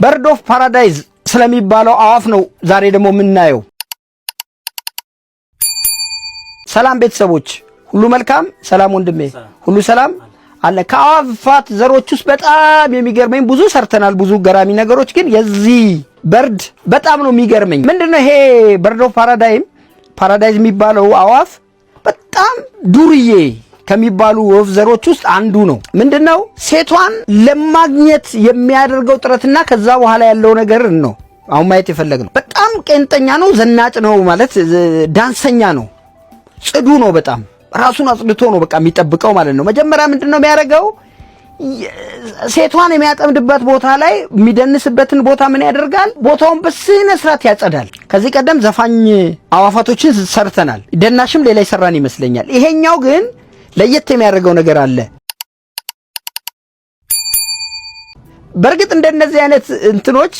በርድ ኦፍ ፓራዳይዝ ስለሚባለው አዋፍ ነው ዛሬ ደግሞ የምናየው። ሰላም ቤተሰቦች ሁሉ መልካም፣ ሰላም ወንድሜ ሁሉ ሰላም አለ። ከአዋፋት ዘሮች ውስጥ በጣም የሚገርመኝ ብዙ ሰርተናል፣ ብዙ ገራሚ ነገሮች፣ ግን የዚህ በርድ በጣም ነው የሚገርመኝ። ምንድነው ይሄ በርድ ኦፍ ፓራዳይዝ የሚባለው አዋፍ በጣም ዱርዬ ከሚባሉ ወፍ ዘሮች ውስጥ አንዱ ነው። ምንድነው ሴቷን ለማግኘት የሚያደርገው ጥረትና ከዛ በኋላ ያለው ነገር ነው አሁን ማየት የፈለግነው። በጣም ቄንጠኛ ነው፣ ዘናጭ ነው፣ ማለት ዳንሰኛ ነው፣ ጽዱ ነው፣ በጣም ራሱን አጽድቶ ነው በቃ የሚጠብቀው ማለት ነው። መጀመሪያ ምንድነው የሚያደርገው? ሴቷን የሚያጠምድበት ቦታ ላይ የሚደንስበትን ቦታ ምን ያደርጋል? ቦታውን በስነ ስርዓት ያጸዳል። ከዚህ ቀደም ዘፋኝ አዋፋቶችን ሰርተናል፣ ደናሽም ሌላ ይሰራን ይመስለኛል። ይሄኛው ግን ለየት የሚያደርገው ነገር አለ። በርግጥ እንደነዚህ አይነት እንትኖች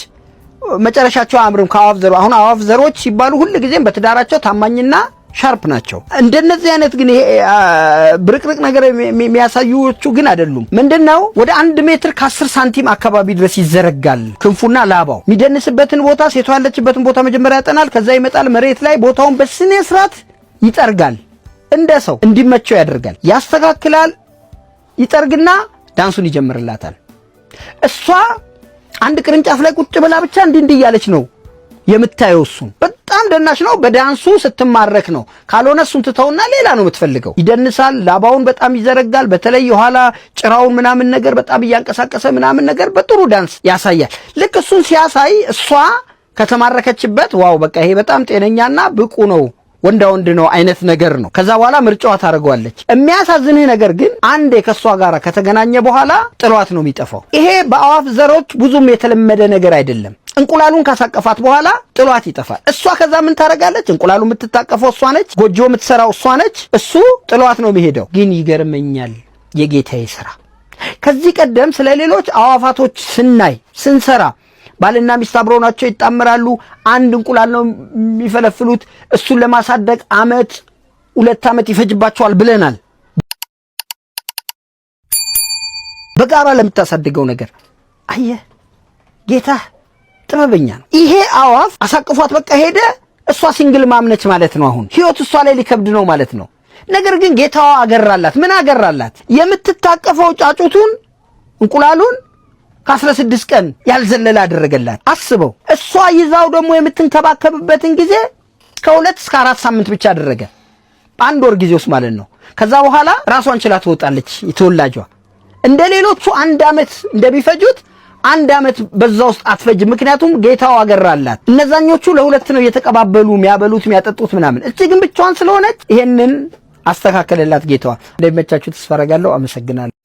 መጨረሻቸው አያምርም። ከአዋፍ ዘሮ አሁን አዋፍ ዘሮች ሲባሉ ሁሉ ጊዜም በትዳራቸው ታማኝና ሻርፕ ናቸው። እንደነዚህ አይነት ግን ይሄ ብርቅርቅ ነገር የሚያሳዩቹ ግን አይደሉም። ምንድነው ወደ 1 ሜትር ከ10 ሳንቲም አካባቢ ድረስ ይዘረጋል ክንፉና ላባው። የሚደንስበትን ቦታ ሴቷ ያለችበትን ቦታ መጀመሪያ ያጠናል። ከዛ ይመጣል መሬት ላይ ቦታውን በስነ ስርዓት ይጠርጋል። እንደ ሰው እንዲመቸው ያደርጋል፣ ያስተካክላል፣ ይጠርግና ዳንሱን ይጀምርላታል። እሷ አንድ ቅርንጫፍ ላይ ቁጭ ብላ ብቻ እንዲህ እያለች ነው የምታየው። እሱን በጣም ደናሽ ነው፣ በዳንሱ ስትማረክ ነው። ካልሆነ እሱን ትተውና ሌላ ነው የምትፈልገው። ይደንሳል፣ ላባውን በጣም ይዘረጋል። በተለይ የኋላ ጭራውን ምናምን ነገር በጣም እያንቀሳቀሰ ምናምን ነገር በጥሩ ዳንስ ያሳያል። ልክ እሱን ሲያሳይ እሷ ከተማረከችበት ዋው በቃ ይሄ በጣም ጤነኛና ብቁ ነው፣ ወንዳ ወንድ ነው አይነት ነገር ነው። ከዛ በኋላ ምርጫዋ ታደርገዋለች። የሚያሳዝንህ ነገር ግን አንዴ ከሷ ጋር ከተገናኘ በኋላ ጥሏት ነው የሚጠፋው። ይሄ በአዋፍ ዘሮች ብዙም የተለመደ ነገር አይደለም። እንቁላሉን ካሳቀፋት በኋላ ጥሏት ይጠፋል። እሷ ከዛ ምን ታደርጋለች? እንቁላሉ የምትታቀፈው እሷ ነች፣ ጎጆ የምትሰራው እሷ ነች። እሱ ጥሏት ነው የሚሄደው። ግን ይገርመኛል የጌታዬ ስራ። ከዚህ ቀደም ስለ ሌሎች አዋፋቶች ስንሰራ ባልና ሚስት አብረው ናቸው፣ ይጣመራሉ። አንድ እንቁላል ነው የሚፈለፍሉት። እሱን ለማሳደግ 2 ዓመት ይፈጅባቸዋል ብለናል። በጋራ ለምታሳድገው ነገር አየህ ጌታ ጥበበኛ ነው። ይሄ አዋፍ አሳቅፏት በቃ ሄደ። እሷ ሲንግል ማምነች ማለት ነው። አሁን ህይወት እሷ ላይ ሊከብድ ነው ማለት ነው። ነገር ግን ጌታዋ አገራላት። ምን አገራላት? የምትታቀፈው ጫጩቱን እንቁላሉን ከ16 ቀን ያልዘለለ አደረገላት። አስበው። እሷ ይዛው ደግሞ የምትንከባከብበትን ጊዜ ከ2 እስከ 4 ሳምንት ብቻ አደረገ፣ በአንድ ወር ጊዜ ውስጥ ማለት ነው። ከዛ በኋላ ራሷን ችላ ትወጣለች። የተወላጇ እንደ ሌሎቹ 1 ዓመት እንደሚፈጁት 1 ዓመት በዛ ውስጥ አትፈጅም። ምክንያቱም ጌታው አገራላት። እነዛኞቹ ለ2 ነው እየተቀባበሉ የሚያበሉት የሚያጠጡት ምናምን። እቺ ግን ብቻዋን ስለሆነች ይሄንን አስተካከለላት ጌታዋ። እንደሚመቻችሁ ተስፋ አደርጋለሁ። አመሰግናለሁ።